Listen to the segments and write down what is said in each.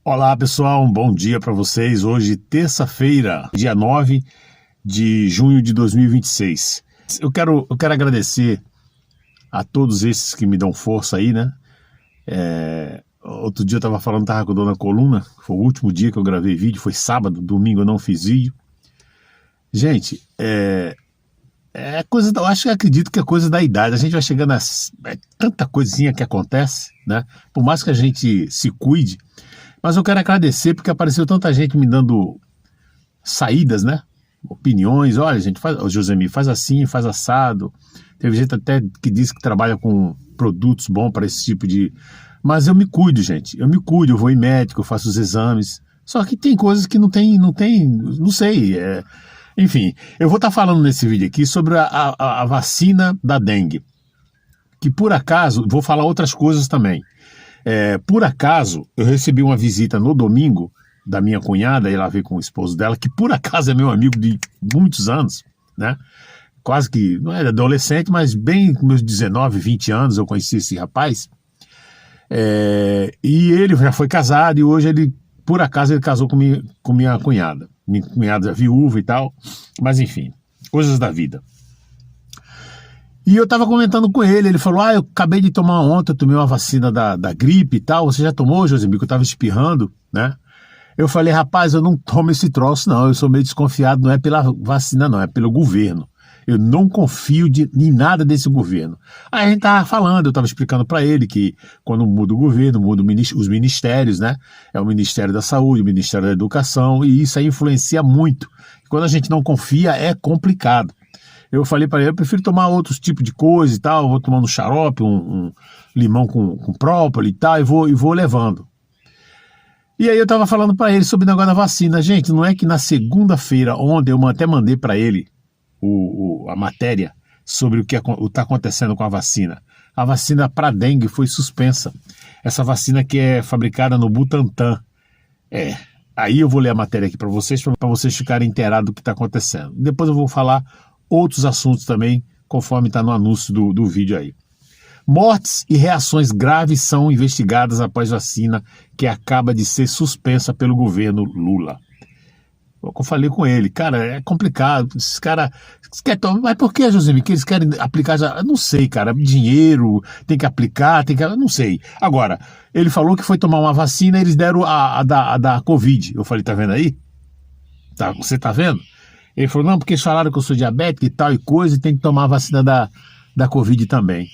Olá pessoal, um bom dia para vocês. Hoje, terça-feira, dia 9 de junho de 2026. Eu quero agradecer a todos esses que me dão força aí, né? Outro dia eu tava com dor na coluna, foi o último dia que eu gravei vídeo, foi sábado, domingo eu não fiz vídeo. Gente, eu acredito que é coisa da idade, a gente vai chegando tanta coisinha que acontece, né? Por mais que a gente se cuide, mas eu quero agradecer porque apareceu tanta gente me dando saídas, né? Opiniões. Olha, gente, Josemir, faz assim, faz assado. Teve gente até que disse que trabalha com produtos bons para esse tipo de... Mas eu me cuido, gente. Eu me cuido, eu vou em médico, eu faço os exames. Só que tem coisas que não sei. Enfim, eu vou estar falando nesse vídeo aqui sobre a vacina da dengue. Que por acaso, vou falar outras coisas também. Por acaso, eu recebi uma visita no domingo da minha cunhada, e ela veio com o esposo dela, que por acaso é meu amigo de muitos anos, né? Quase que, não era adolescente, mas bem com meus 19, 20 anos eu conheci esse rapaz. E ele já foi casado e hoje por acaso, ele casou com minha cunhada. Minha cunhada é viúva e tal, mas enfim, coisas da vida. E eu tava comentando com ele falou, eu acabei de tomar ontem, eu tomei uma vacina da gripe e tal, você já tomou, Josemir, que eu tava espirrando, né? Eu falei, rapaz, eu não tomo esse troço não, eu sou meio desconfiado, não é pela vacina não, é pelo governo. Eu não confio em nada desse governo. Aí a gente tava falando, eu tava explicando para ele que quando muda o governo, muda os ministérios, né? É o Ministério da Saúde, o Ministério da Educação, e isso aí influencia muito. Quando a gente não confia, é complicado. Eu falei para ele, eu prefiro tomar outros tipos de coisa e tal, vou tomando um xarope, um limão com própolis e tal, e vou levando. E aí eu estava falando para ele sobre o negócio da vacina. Gente, não é que na segunda-feira, ontem, eu até mandei para ele a matéria sobre o que está acontecendo com a vacina. A vacina para dengue foi suspensa. Essa vacina que é fabricada no Butantan. Aí eu vou ler a matéria aqui para vocês ficarem inteirados do que está acontecendo. Depois eu vou falar outros assuntos também, conforme está no anúncio do vídeo aí. Mortes e reações graves são investigadas após vacina que acaba de ser suspensa pelo governo Lula. Eu falei com ele, cara, é complicado, esses caras querem tomar, mas por que, Josemir, que eles querem aplicar já? Eu não sei, cara, dinheiro, tem que aplicar, eu não sei. Agora, ele falou que foi tomar uma vacina e eles deram a da Covid. Eu falei, tá vendo aí? Você tá vendo? Ele falou, não, porque eles falaram que eu sou diabético e tal e coisa, e tem que tomar a vacina da Covid também.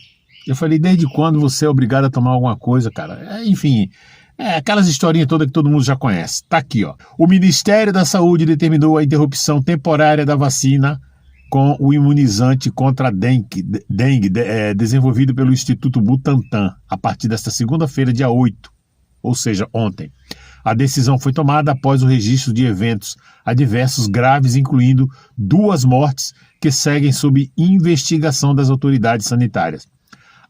Eu falei, desde quando você é obrigado a tomar alguma coisa, cara? Enfim, aquelas historinhas todas que todo mundo já conhece. Tá aqui, ó. O Ministério da Saúde determinou a interrupção temporária da vacina com o imunizante contra a dengue desenvolvido pelo Instituto Butantan, a partir desta segunda-feira, dia 8, ou seja, ontem. A decisão foi tomada após o registro de eventos adversos graves, incluindo 2 mortes que seguem sob investigação das autoridades sanitárias.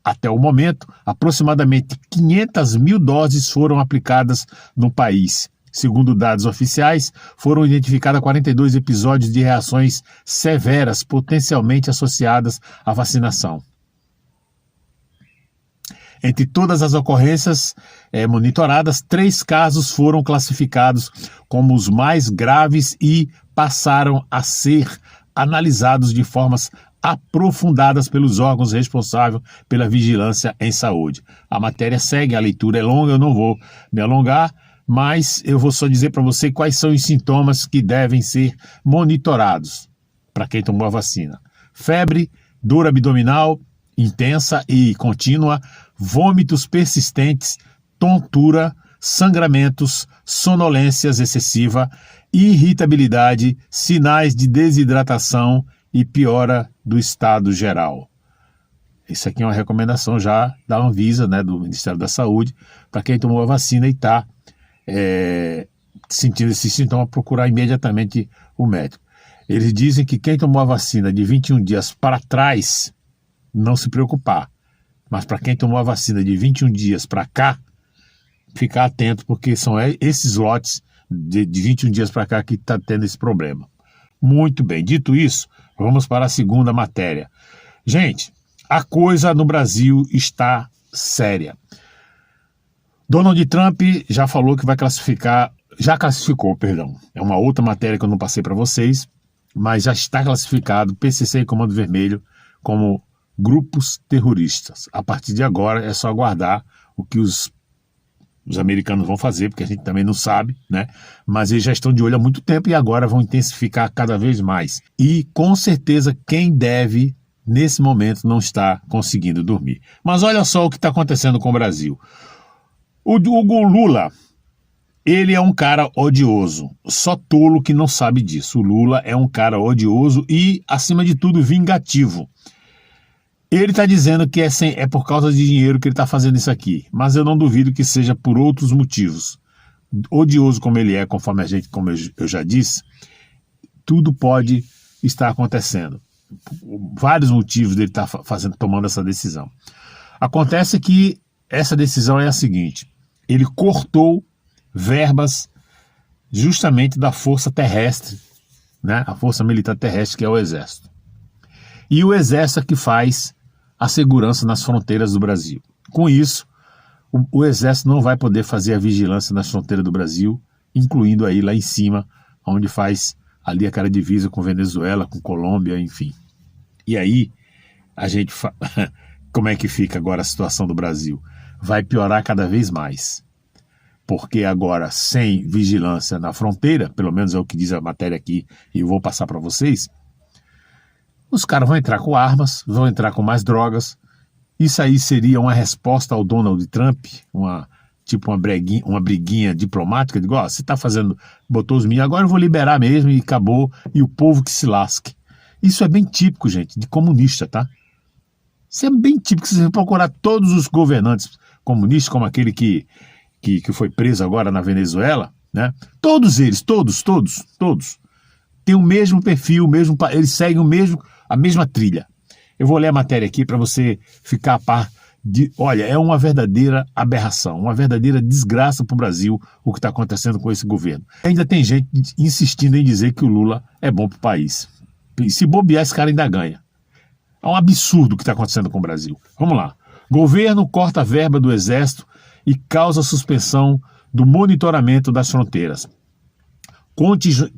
Até o momento, aproximadamente 500 mil doses foram aplicadas no país. Segundo dados oficiais, foram identificados 42 episódios de reações severas potencialmente associadas à vacinação. Entre todas as ocorrências monitoradas, 3 casos foram classificados como os mais graves e passaram a ser analisados de formas aprofundadas pelos órgãos responsáveis pela vigilância em saúde. A matéria segue, a leitura é longa, eu não vou me alongar, mas eu vou só dizer para você quais são os sintomas que devem ser monitorados para quem tomou a vacina. Febre, dor abdominal intensa e contínua, vômitos persistentes, tontura, sangramentos, sonolências excessiva, irritabilidade, sinais de desidratação e piora do estado geral. Isso aqui é uma recomendação já da Anvisa, né, do Ministério da Saúde, para quem tomou a vacina e está sentindo esse sintoma, procurar imediatamente o médico. Eles dizem que quem tomou a vacina de 21 dias para trás, não se preocupar. Mas para quem tomou a vacina de 21 dias para cá, ficar atento, porque são esses lotes de 21 dias para cá que está tendo esse problema. Muito bem, dito isso, vamos para a segunda matéria. Gente, a coisa no Brasil está séria. Donald Trump já falou que vai classificar, já classificou, perdão. É uma outra matéria que eu não passei para vocês, mas já está classificado PCC e Comando Vermelho como grupos terroristas. A partir de agora é só aguardar o que os americanos vão fazer, porque a gente também não sabe, né? Mas eles já estão de olho há muito tempo e agora vão intensificar cada vez mais. E com certeza quem deve, nesse momento, não está conseguindo dormir. Mas olha só o que está acontecendo com o Brasil. O Lula, ele é um cara odioso, só tolo que não sabe disso. O Lula é um cara odioso e, acima de tudo, vingativo. Ele está dizendo que é por causa de dinheiro que ele está fazendo isso aqui, mas eu não duvido que seja por outros motivos. Odioso como ele é, como eu já disse, tudo pode estar acontecendo. Vários motivos dele estar tomando essa decisão. Acontece que essa decisão é a seguinte: ele cortou verbas justamente da força terrestre, né? A força militar terrestre, que é o Exército. E o Exército é que faz a segurança nas fronteiras do Brasil. Com isso, o Exército não vai poder fazer a vigilância nas fronteiras do Brasil, incluindo aí lá em cima, onde faz ali aquela divisa com Venezuela, com Colômbia, enfim. E aí, como é que fica agora a situação do Brasil? Vai piorar cada vez mais. Porque agora, sem vigilância na fronteira, pelo menos é o que diz a matéria aqui, e eu vou passar para vocês, os caras vão entrar com armas, vão entrar com mais drogas. Isso aí seria uma resposta ao Donald Trump, uma briguinha diplomática, digo, ó, você tá fazendo, botou os meninos, agora eu vou liberar mesmo e acabou, e o povo que se lasque. Isso é bem típico, gente, de comunista, tá? Isso é bem típico, se você procurar todos os governantes comunistas, como aquele que foi preso agora na Venezuela, né? Todos eles, todos, têm o mesmo perfil, eles seguem a mesma trilha. Eu vou ler a matéria aqui para você ficar a par de... Olha, é uma verdadeira aberração, uma verdadeira desgraça para o Brasil o que está acontecendo com esse governo. Ainda tem gente insistindo em dizer que o Lula é bom para o país. E se bobear, esse cara ainda ganha. É um absurdo o que está acontecendo com o Brasil. Vamos lá. Governo corta a verba do Exército e causa suspensão do monitoramento das fronteiras.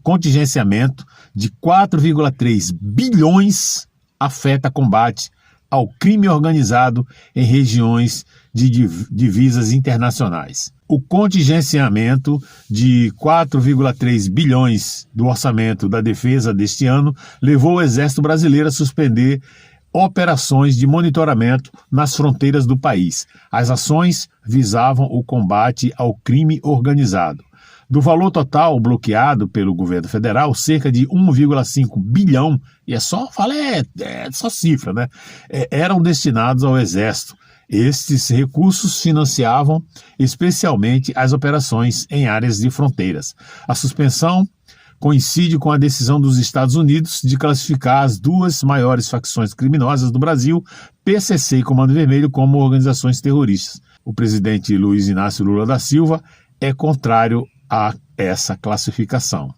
Contingenciamento de 4,3 bilhões afeta combate ao crime organizado em regiões de divisas internacionais. O contingenciamento de 4,3 bilhões do orçamento da defesa deste ano levou o Exército Brasileiro a suspender operações de monitoramento nas fronteiras do país. As ações visavam o combate ao crime organizado. Do valor total bloqueado pelo governo federal, cerca de 1,5 bilhão, e é só cifra, né? Eram destinados ao Exército. Estes recursos financiavam especialmente as operações em áreas de fronteiras. A suspensão coincide com a decisão dos Estados Unidos de classificar as duas maiores facções criminosas do Brasil, PCC e Comando Vermelho, como organizações terroristas. O presidente Luiz Inácio Lula da Silva é contrário a essa classificação.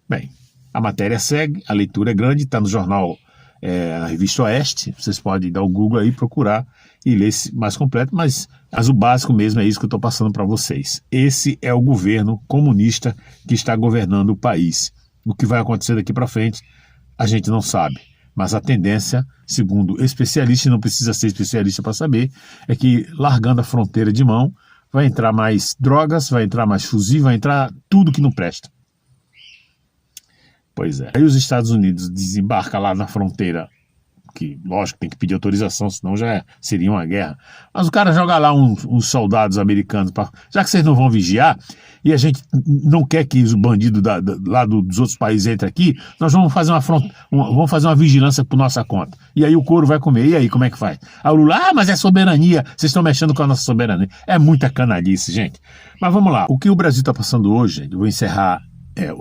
Bem, a matéria segue, a leitura é grande, está no jornal, a Revista Oeste, vocês podem dar o Google aí, procurar e ler mais completo, mas o básico mesmo é isso que eu estou passando para vocês. Esse é o governo comunista que está governando o país. O que vai acontecer daqui para frente, a gente não sabe. Mas a tendência, segundo especialistas, não precisa ser especialista para saber, é que largando a fronteira de mão, vai entrar mais drogas, vai entrar mais fuzil, vai entrar tudo que não presta. Pois é. Aí os Estados Unidos desembarcam lá na fronteira, que lógico tem que pedir autorização, senão já seria uma guerra. Mas o cara joga lá uns soldados americanos, já que vocês não vão vigiar, e a gente não quer que os bandidos lá dos outros países entrem aqui, nós vamos fazer vamos fazer uma vigilância por nossa conta. E aí o couro vai comer. E aí, como é que faz? Aí o Lula, mas é soberania, vocês estão mexendo com a nossa soberania. É muita canalice, gente. Mas vamos lá. O que o Brasil está passando hoje, gente, eu vou encerrar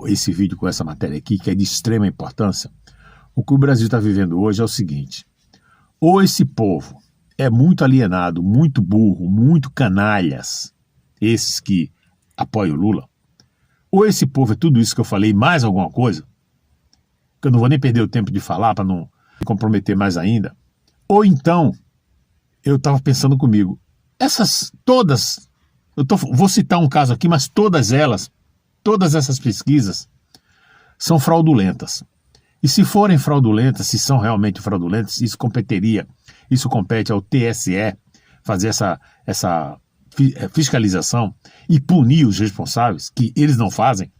esse vídeo com essa matéria aqui, que é de extrema importância. O que o Brasil está vivendo hoje é o seguinte: ou esse povo é muito alienado, muito burro, muito canalhas, esses que apoiam o Lula, ou esse povo é tudo isso que eu falei, mais alguma coisa, que eu não vou nem perder o tempo de falar para não me comprometer mais ainda, ou então, eu estava pensando comigo, essas todas Vou citar um caso aqui, mas todas essas pesquisas são fraudulentas. E se forem fraudulentas, se são realmente fraudulentas, isso compete ao TSE fazer essa fiscalização e punir os responsáveis, que eles não fazem.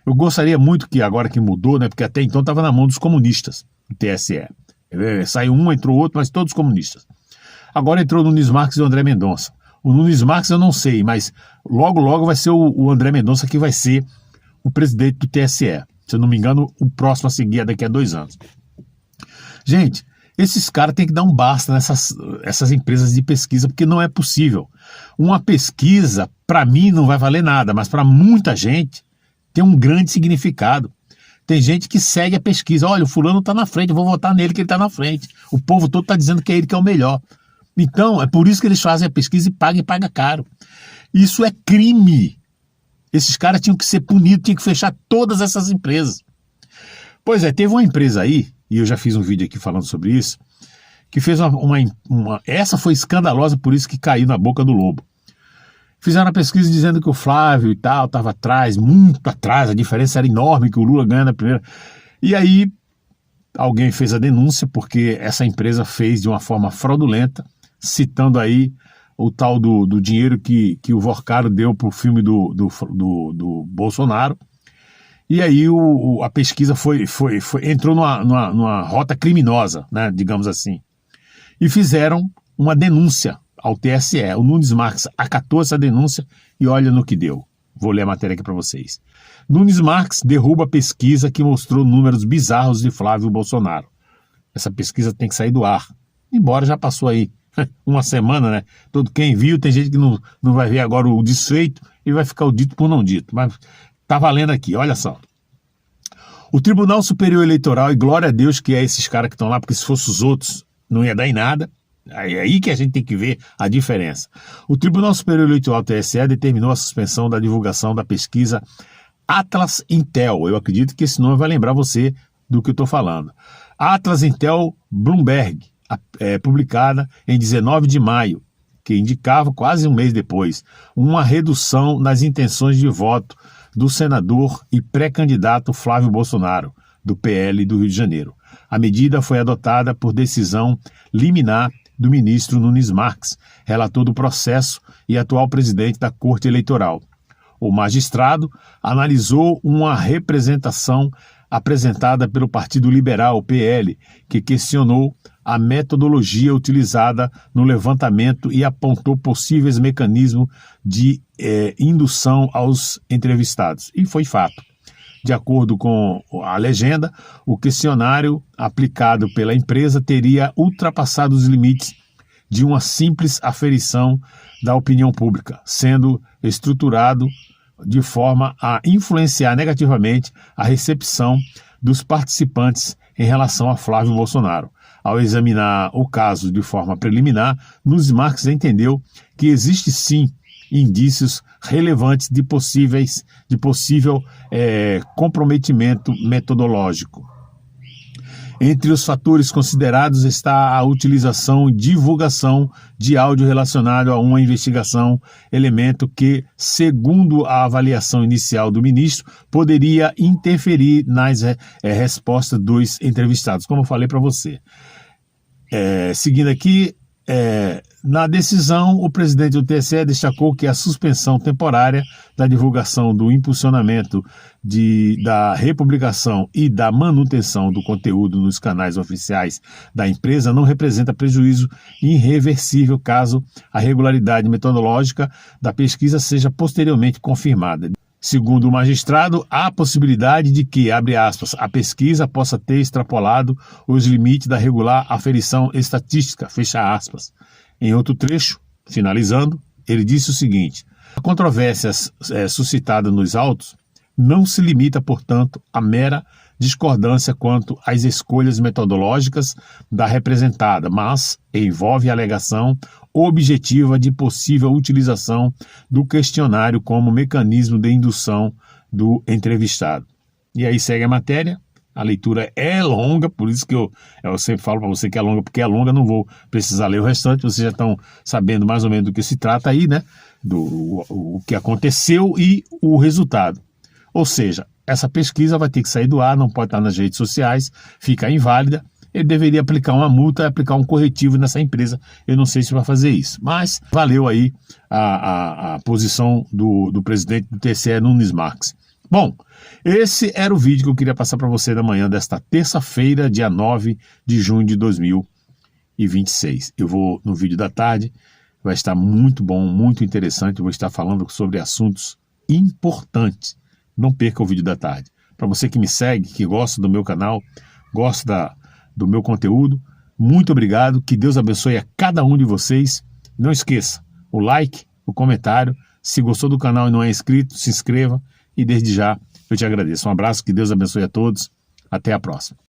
Eu gostaria muito que agora que mudou, né, porque até então estava na mão dos comunistas, o TSE. Saiu um, entrou outro, mas todos comunistas. Agora entrou o Nunes Marques e o André Mendonça. O Nunes Marques eu não sei, mas logo vai ser o André Mendonça que vai ser o presidente do TSE. Se eu não me engano, o próximo a seguir é daqui a 2 anos. Gente, esses caras têm que dar um basta nessas empresas de pesquisa, porque não é possível. Uma pesquisa, para mim, não vai valer nada, mas para muita gente tem um grande significado. Tem gente que segue a pesquisa. Olha, o fulano está na frente, eu vou votar nele que ele está na frente. O povo todo está dizendo que é ele que é o melhor. Então, é por isso que eles fazem a pesquisa e paga caro. Isso é crime. Esses caras tinham que ser punidos, tinham que fechar todas essas empresas. Pois é, teve uma empresa aí, e eu já fiz um vídeo aqui falando sobre isso, que fez essa foi escandalosa, por isso que caiu na boca do lobo. Fizeram uma pesquisa dizendo que o Flávio e tal estava atrás, muito atrás, a diferença era enorme, que o Lula ganha na primeira. E aí alguém fez a denúncia, porque essa empresa fez de uma forma fraudulenta, citando aí o tal do dinheiro que o Vorcaro deu para o filme do Bolsonaro. E aí a pesquisa entrou numa rota criminosa, né, digamos assim. E fizeram uma denúncia ao TSE. O Nunes Marques acatou essa denúncia e olha no que deu. Vou ler a matéria aqui para vocês. Nunes Marques derruba a pesquisa que mostrou números bizarros de Flávio Bolsonaro. Essa pesquisa tem que sair do ar. Embora já passou aí uma semana, né? Todo quem viu, tem gente que não vai ver agora o desfeito e vai ficar o dito por não dito. Mas tá valendo aqui, olha só. O Tribunal Superior Eleitoral, e glória a Deus que é esses caras que estão lá, porque se fosse os outros não ia dar em nada. É aí que a gente tem que ver a diferença. O Tribunal Superior Eleitoral, TSE, determinou a suspensão da divulgação da pesquisa Atlas Intel. Eu acredito que esse nome vai lembrar você do que eu estou falando. Atlas Intel Bloomberg, publicada em 19 de maio, que indicava, quase um mês depois, uma redução nas intenções de voto do senador e pré-candidato Flávio Bolsonaro, do PL do Rio de Janeiro. A medida foi adotada por decisão liminar do ministro Nunes Marques, relator do processo e atual presidente da Corte Eleitoral. O magistrado analisou uma representação apresentada pelo Partido Liberal, PL, que questionou a metodologia utilizada no levantamento e apontou possíveis mecanismos de indução aos entrevistados. E foi fato. De acordo com a legenda, o questionário aplicado pela empresa teria ultrapassado os limites de uma simples aferição da opinião pública, sendo estruturado de forma a influenciar negativamente a recepção dos participantes em relação a Flávio Bolsonaro. Ao examinar o caso de forma preliminar, Nunes Marques entendeu que existe sim indícios relevantes de possível comprometimento metodológico. Entre os fatores considerados está a utilização e divulgação de áudio relacionado a uma investigação, elemento que, segundo a avaliação inicial do ministro, poderia interferir nas respostas dos entrevistados, como eu falei para você. Seguindo aqui, na decisão, o presidente do TSE destacou que a suspensão temporária da divulgação do impulsionamento da republicação e da manutenção do conteúdo nos canais oficiais da empresa não representa prejuízo irreversível caso a regularidade metodológica da pesquisa seja posteriormente confirmada. Segundo o magistrado, há a possibilidade de que, abre aspas, a pesquisa possa ter extrapolado os limites da regular aferição estatística, fecha aspas. Em outro trecho, finalizando, ele disse o seguinte: a controvérsia suscitada nos autos não se limita, portanto, à mera discordância quanto às escolhas metodológicas da representada, mas envolve a alegação objetiva de possível utilização do questionário como mecanismo de indução do entrevistado. E aí segue a matéria. A leitura é longa, por isso que eu sempre falo para você que é longa, porque é longa, não vou precisar ler o restante, vocês já estão sabendo mais ou menos do que se trata aí, né? o que aconteceu e o resultado. Ou seja, essa pesquisa vai ter que sair do ar, não pode estar nas redes sociais, fica inválida. Ele deveria aplicar uma multa e aplicar um corretivo nessa empresa. Eu não sei se vai fazer isso. Mas valeu aí a posição do presidente do TCE, Nunes Marques. Bom, esse era o vídeo que eu queria passar para você na manhã desta terça-feira, dia 9 de junho de 2026. Eu vou no vídeo da tarde, vai estar muito bom, muito interessante. Eu vou estar falando sobre assuntos importantes. Não perca o vídeo da tarde. Para você que me segue, que gosta do meu canal, gosta do meu conteúdo, muito obrigado, que Deus abençoe a cada um de vocês. Não esqueça, o like, o comentário, se gostou do canal e não é inscrito, se inscreva e desde já eu te agradeço. Um abraço, que Deus abençoe a todos, até a próxima.